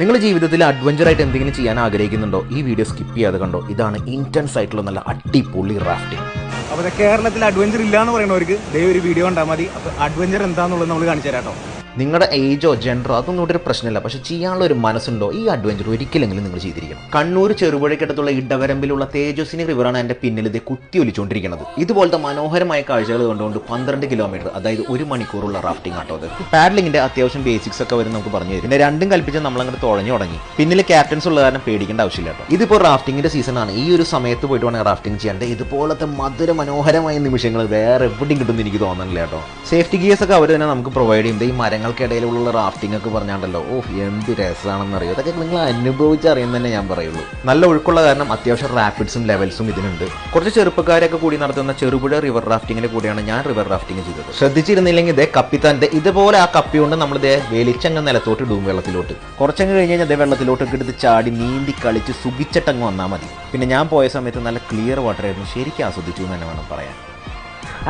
നിങ്ങൾ ജീവിതത്തിൽ അഡ്വഞ്ചർ ആയിട്ട് എന്തെങ്കിലും ചെയ്യാൻ ആഗ്രഹിക്കുന്നുണ്ടോ? ഈ വീഡിയോ സ്കിപ്പ് ചെയ്യാതെ കണ്ടോ. ഇതാണ് ഇന്റൻസ് ആയിട്ടുള്ള നല്ല അടിപൊളി റാഫ്റ്റിംഗ്. അപ്പോൾ കേരളത്തിൽ അഡ്വഞ്ചർ ഇല്ല എന്ന് പറയുന്നവർക്ക് ഒരു വീഡിയോ കണ്ടാൽ മതി. അപ്പോൾ അഡ്വഞ്ചർ എന്താണെന്നുള്ളത് നമ്മൾ കാണിച്ചു തരാം കേട്ടോ. നിങ്ങളുടെ ഏജോ ജെൻഡറോ അതൊന്നും ഒരു പ്രശ്നമില്ല, പക്ഷെ ചെയ്യാനുള്ള ഒരു മനസ്സുണ്ടോ ഈ അഡ്വഞ്ചർ ഒരിക്കലെങ്കിലും നിങ്ങൾ ചെയ്തിരിക്കണം. കണ്ണൂർ ചെറുപുഴയ്ക്കടുത്തുള്ള ഇടവരമ്പിലുള്ള തേജസ്വിനി റിവറാണ് എൻ്റെ പിന്നിൽ ഇത് കുത്തി ഒലിച്ചുകൊണ്ടിരിക്കുന്നത്. ഇതുപോലത്തെ മനോഹരമായ കാഴ്ചകൾ കണ്ടുകൊണ്ട് 12 കിലോമീറ്റർ, അതായത് 1 മണിക്കൂറുള്ള റാഫ്റ്റിംഗ് ആട്ടോ അത്. പാഡ്ലിങ്ങിന്റെ അത്യാവശ്യം ബേസിക്സ് ഒക്കെ വരും നമുക്ക് പറഞ്ഞു തരും. പിന്നെ രണ്ടും കൽപ്പിച്ച് നമ്മളങ്ങോട്ട് തുഴഞ്ഞു തുടങ്ങി. പിന്നിൽ ക്യാപ്റ്റൻസ് ഉള്ള കാരണം പേടിക്കേണ്ട ആവശ്യമില്ല കേട്ടോ. ഇതിപ്പോൾ റാഫ്റ്റിംഗിന്റെ സീസൺ ആണ്. ഈ ഒരു സമയത്ത് പോയിട്ട് വേണം റാഫ്റ്റിംഗ് ചെയ്യാൻ. ഇതുപോലത്തെ മധുര മനോഹരമായ നിമിഷങ്ങൾ വേറെ എവിടെയും കിട്ടുമെന്ന് എനിക്ക് തോന്നുന്നില്ല കേട്ടോ. സേഫ്റ്റി ഗിയേഴ്സ് ഒക്കെ അവർ തന്നെ നമുക്ക് പ്രൊവൈഡ് ചെയ്യുന്നത്. ഈ മരങ്ങൾക്കിടയിലുള്ള റാഫ്റ്റിംഗ് ഒക്കെ പറഞ്ഞാണ്ടല്ലോ, എന്ത് രസമാണെന്ന് അറിയോ. അതൊക്കെ നിങ്ങൾ അനുഭവിച്ചറിയാൻ തന്നെ ഞാൻ പറയുള്ളൂ. നല്ല ഒഴുക്കുള്ള കാരണം അത്യാവശ്യം റാപ്പിഡ്സും ലെവൽസും ഇതിനുണ്ട്. കുറച്ച് ചെറുപ്പക്കാരൊക്കെ കൂടി നടത്തുന്ന ചെറുപുഴ റിവർ റാഫ്റ്റിങ്ങിന്റെ കൂടെയാണ് ഞാൻ റിവർ റാഫ്റ്റിംഗ് ചെയ്തത്. ശ്രദ്ധിച്ചിരുന്നില്ലെങ്കിൽ ഇതേ കപ്പിത്താൻ്റെ ഇതുപോലെ ആ കപ്പി കൊണ്ട് നമ്മൾ ഇതേ വെളിച്ചങ്ങ് നിലത്തോട്ട് ഇടും വെള്ളത്തിലോട്ട്. കുറച്ചങ്ങ് കഴിഞ്ഞ് കഴിഞ്ഞാൽ അതേ വെള്ളത്തിലോട്ടൊക്കെ എടുത്ത് ചാടി നീന്തി കളിച്ച് സുഖിച്ചിട്ടങ്ങ് വന്നാൽ മതി. പിന്നെ ഞാൻ പോയ സമയത്ത് നല്ല ക്ലിയർ വാട്ടർ ആയിരുന്നു. ശരിക്കും ആസ്വദിച്ചു എന്ന് തന്നെ വേണം പറയാൻ.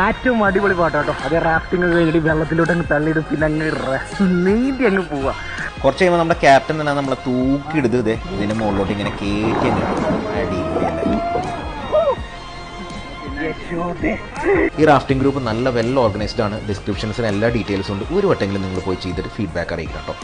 ഏറ്റവും അടിപൊളി പാട്ടാട്ടോ. അതേ റാഫ്റ്റിംഗ് കഴിഞ്ഞിട്ട് വെള്ളത്തിലോട്ട് അങ്ങ് തള്ളിയിടും, പിന്നെ അങ്ങ് നീന്തി അങ്ങ് പോവാ. കുറച്ച് കഴിയുമ്പോൾ നമ്മുടെ ക്യാപ്റ്റൻ തന്നെ നമ്മളെ തൂക്കിയെടുത്ത് ഇതേ ഇതിന്റെ മുകളിലോട്ട് ഇങ്ങനെ കയറ്റി അങ്ങ് അടിപൊളിയല്ലേ. ഈ റാഫ്റ്റിംഗ് ഗ്രൂപ്പ് നല്ല വെൽ ഓർഗനൈസ്ഡ് ആണ്. ഡിസ്ക്രിപ്ഷൻസിന് എല്ലാ ഡീറ്റെയിൽസും ഉണ്ട്. ഒരു വട്ടെങ്കിലും നിങ്ങൾ പോയി ചെയ്തിട്ട് ഫീഡ്ബാക്ക് അറിയിക്കാം കേട്ടോ.